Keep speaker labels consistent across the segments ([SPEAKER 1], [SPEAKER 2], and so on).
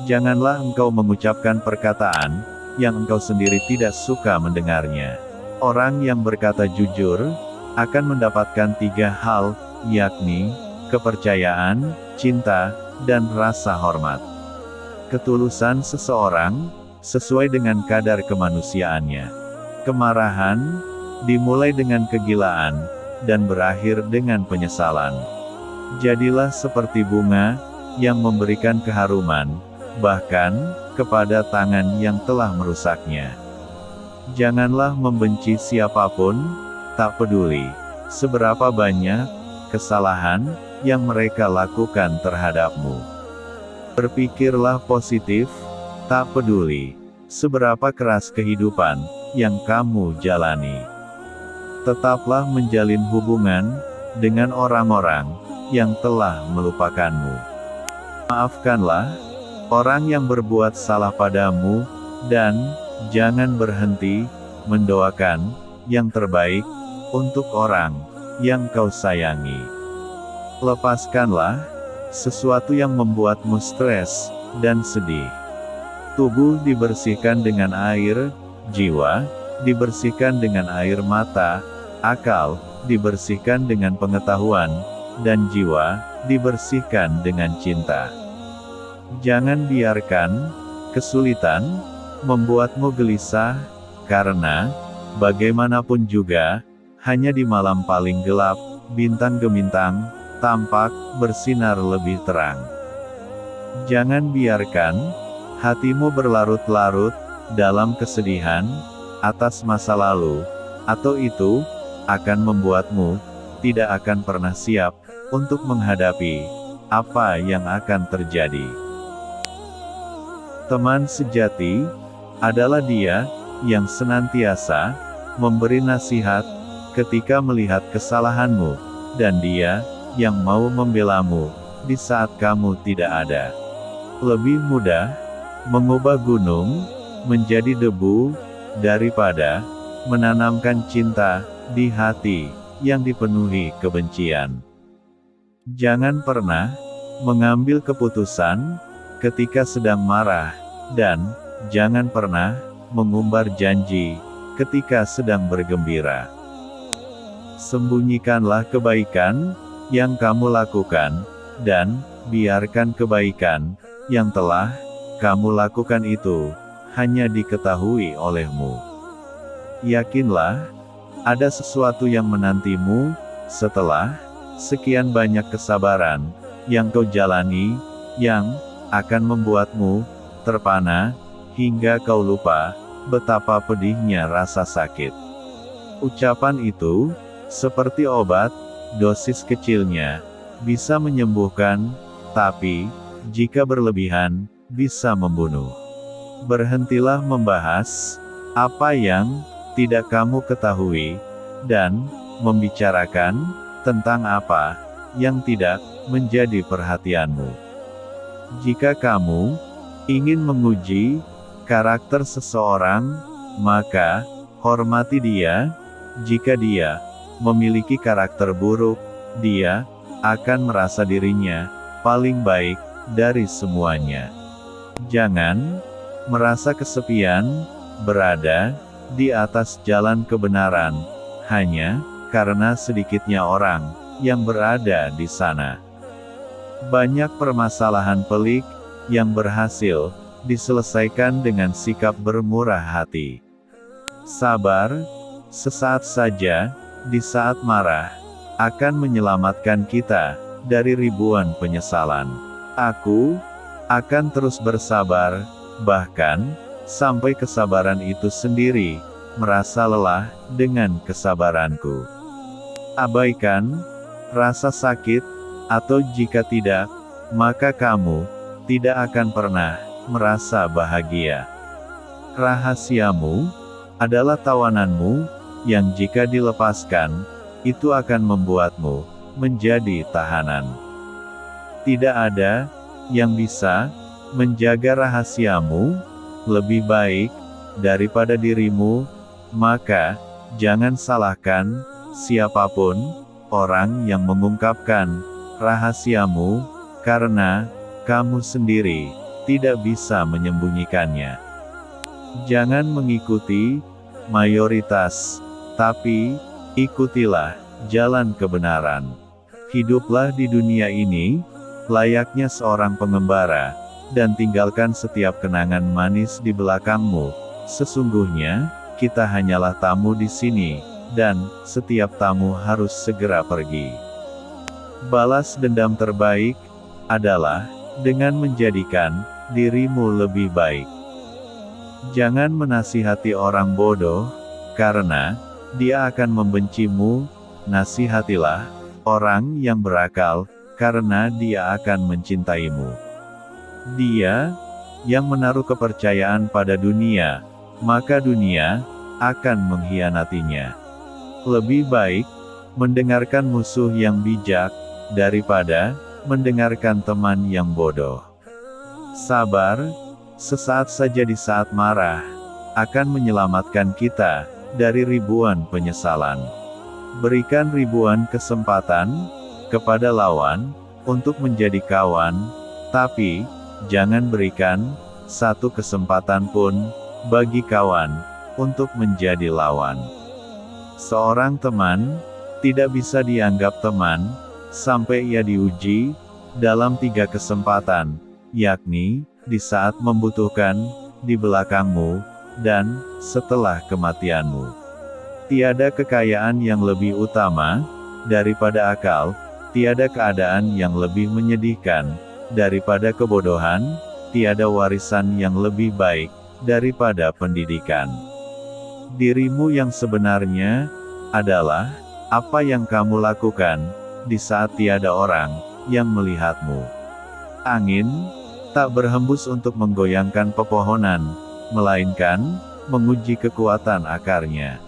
[SPEAKER 1] Janganlah engkau mengucapkan perkataan yang engkau sendiri tidak suka mendengarnya. Orang yang berkata jujur akan mendapatkan 3 hal, yakni kepercayaan, cinta, dan rasa hormat. Ketulusan seseorang sesuai dengan kadar kemanusiaannya. Kemarahan dimulai dengan kegilaan dan berakhir dengan penyesalan. Jadilah seperti bunga yang memberikan keharuman, bahkan kepada tangan yang telah merusaknya. Janganlah membenci siapapun, tak peduli seberapa banyak kesalahan yang mereka lakukan terhadapmu. Berpikirlah positif, tak peduli seberapa keras kehidupan yang kamu jalani. Tetaplah menjalin hubungan dengan orang-orang yang telah melupakanmu. Maafkanlah orang yang berbuat salah padamu, dan jangan berhenti mendoakan yang terbaik untuk orang yang kau sayangi. Lepaskanlah sesuatu yang membuatmu stres dan sedih. Tubuh dibersihkan dengan air, jiwa dibersihkan dengan air mata, akal dibersihkan dengan pengetahuan, dan jiwa dibersihkan dengan cinta. Jangan biarkan kesulitan membuatmu gelisah, karena bagaimanapun juga, hanya di malam paling gelap, bintang gemintang tampak bersinar lebih terang. Jangan biarkan hatimu berlarut-larut dalam kesedihan atas masa lalu, atau itu akan membuatmu tidak akan pernah siap untuk menghadapi apa yang akan terjadi. Teman sejati adalah dia yang senantiasa memberi nasihat ketika melihat kesalahanmu, dan dia yang mau membelamu di saat kamu tidak ada. Lebih mudah mengubah gunung menjadi debu daripada menanamkan cinta di hati yang dipenuhi kebencian. Jangan pernah mengambil keputusan ketika sedang marah, dan jangan pernah mengumbar janji ketika sedang bergembira. Sembunyikanlah kebaikan yang kamu lakukan, dan biarkan kebaikan yang telah kamu lakukan itu hanya diketahui olehmu. Yakinlah, ada sesuatu yang menantimu setelah sekian banyak kesabaran yang kau jalani, yang akan membuatmu terpana hingga kau lupa betapa pedihnya rasa sakit. Ucapan itu seperti obat, dosis kecilnya bisa menyembuhkan, tapi jika berlebihan bisa membunuh. Berhentilah membahas apa yang tidak kamu ketahui, dan membicarakan tentang apa yang tidak menjadi perhatianmu. Jika kamu ingin menguji karakter seseorang, maka hormati dia. Jika dia memiliki karakter buruk, dia akan merasa dirinya paling baik dari semuanya. Jangan merasa kesepian berada di atas jalan kebenaran hanya karena sedikitnya orang yang berada di sana. Banyak permasalahan pelik yang berhasil diselesaikan dengan sikap bermurah hati. Sabar sesaat saja di saat marah akan menyelamatkan kita dari ribuan penyesalan. Aku akan terus bersabar, bahkan sampai kesabaran itu sendiri merasa lelah dengan kesabaranku. Abaikan rasa sakit, atau jika tidak, maka kamu tidak akan pernah merasa bahagia. Rahasiamu adalah tawananmu, yang jika dilepaskan, itu akan membuatmu menjadi tahanan. Tidak ada yang bisa menjaga rahasiamu lebih baik daripada dirimu, maka jangan salahkan siapapun orang yang mengungkapkan rahasiamu, karena kamu sendiri tidak bisa menyembunyikannya. Jangan mengikuti mayoritas, tapi ikutilah jalan kebenaran. Hiduplah di dunia ini layaknya seorang pengembara, dan tinggalkan setiap kenangan manis di belakangmu. Sesungguhnya, kita hanyalah tamu di sini, dan setiap tamu harus segera pergi. Balas dendam terbaik adalah dengan menjadikan dirimu lebih baik. Jangan menasihati orang bodoh, karena dia akan membencimu. Nasihatilah orang yang berakal, karena dia akan mencintaimu. Dia yang menaruh kepercayaan pada dunia, maka dunia akan mengkhianatinya. Lebih baik mendengarkan musuh yang bijak daripada mendengarkan teman yang bodoh. Sabar sesaat saja di saat marah akan menyelamatkan kita dari ribuan penyesalan. Berikan ribuan kesempatan kepada lawan untuk menjadi kawan, tapi jangan berikan satu kesempatan pun bagi kawan untuk menjadi lawan. Seorang teman tidak bisa dianggap teman sampai ia diuji dalam 3 kesempatan, yakni di saat membutuhkan, di belakangmu, dan setelah kematianmu. Tiada kekayaan yang lebih utama daripada akal, tiada keadaan yang lebih menyedihkan daripada kebodohan, tiada warisan yang lebih baik daripada pendidikan. Dirimu yang sebenarnya adalah apa yang kamu lakukan di saat tiada orang yang melihatmu. Angin tak berhembus untuk menggoyangkan pepohonan, melainkan menguji kekuatan akarnya.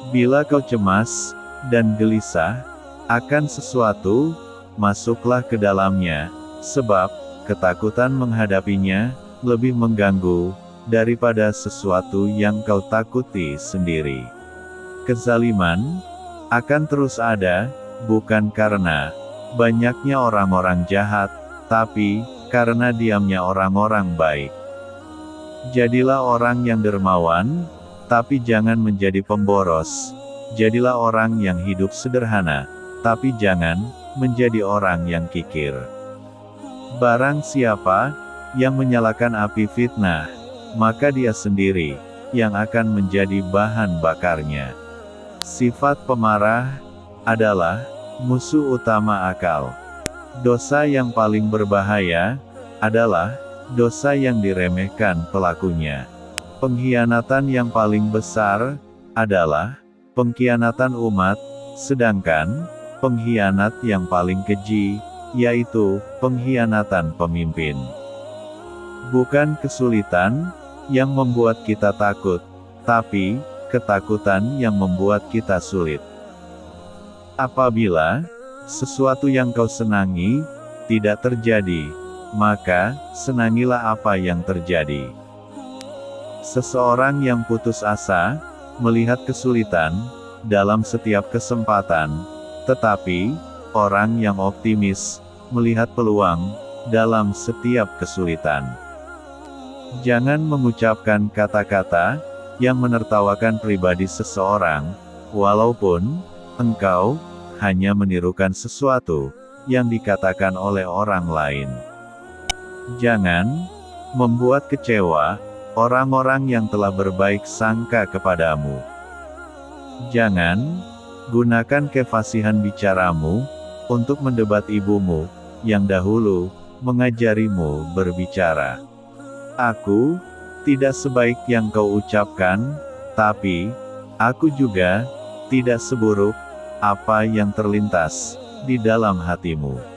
[SPEAKER 1] Bila kau cemas dan gelisah akan sesuatu, masuklah ke dalamnya, sebab ketakutan menghadapinya lebih mengganggu daripada sesuatu yang kau takuti sendiri. Kezaliman akan terus ada, bukan karena banyaknya orang-orang jahat, tapi karena diamnya orang-orang baik. Jadilah orang yang dermawan, tapi jangan menjadi pemboros. Jadilah orang yang hidup sederhana, tapi jangan menjadi orang yang kikir. Barang siapa yang menyalakan api fitnah, maka dia sendiri yang akan menjadi bahan bakarnya. Sifat pemarah adalah musuh utama akal. Dosa yang paling berbahaya adalah dosa yang diremehkan pelakunya. Pengkhianatan yang paling besar adalah pengkhianatan umat, sedangkan pengkhianat yang paling keji yaitu pengkhianatan pemimpin. Bukan kesulitan yang membuat kita takut, tapi ketakutan yang membuat kita sulit. Apabila sesuatu yang kau senangi tidak terjadi, maka senangilah apa yang terjadi. Seseorang yang putus asa melihat kesulitan dalam setiap kesempatan, tetapi orang yang optimis melihat peluang dalam setiap kesulitan. Jangan mengucapkan kata-kata yang menertawakan pribadi seseorang, walaupun engkau hanya menirukan sesuatu yang dikatakan oleh orang lain. Jangan membuat kecewa orang-orang yang telah berbaik sangka kepadamu. Jangan gunakan kefasihan bicaramu untuk mendebat ibumu yang dahulu mengajarimu berbicara. Aku tidak sebaik yang kau ucapkan, tapi aku juga tidak seburuk apa yang terlintas di dalam hatimu.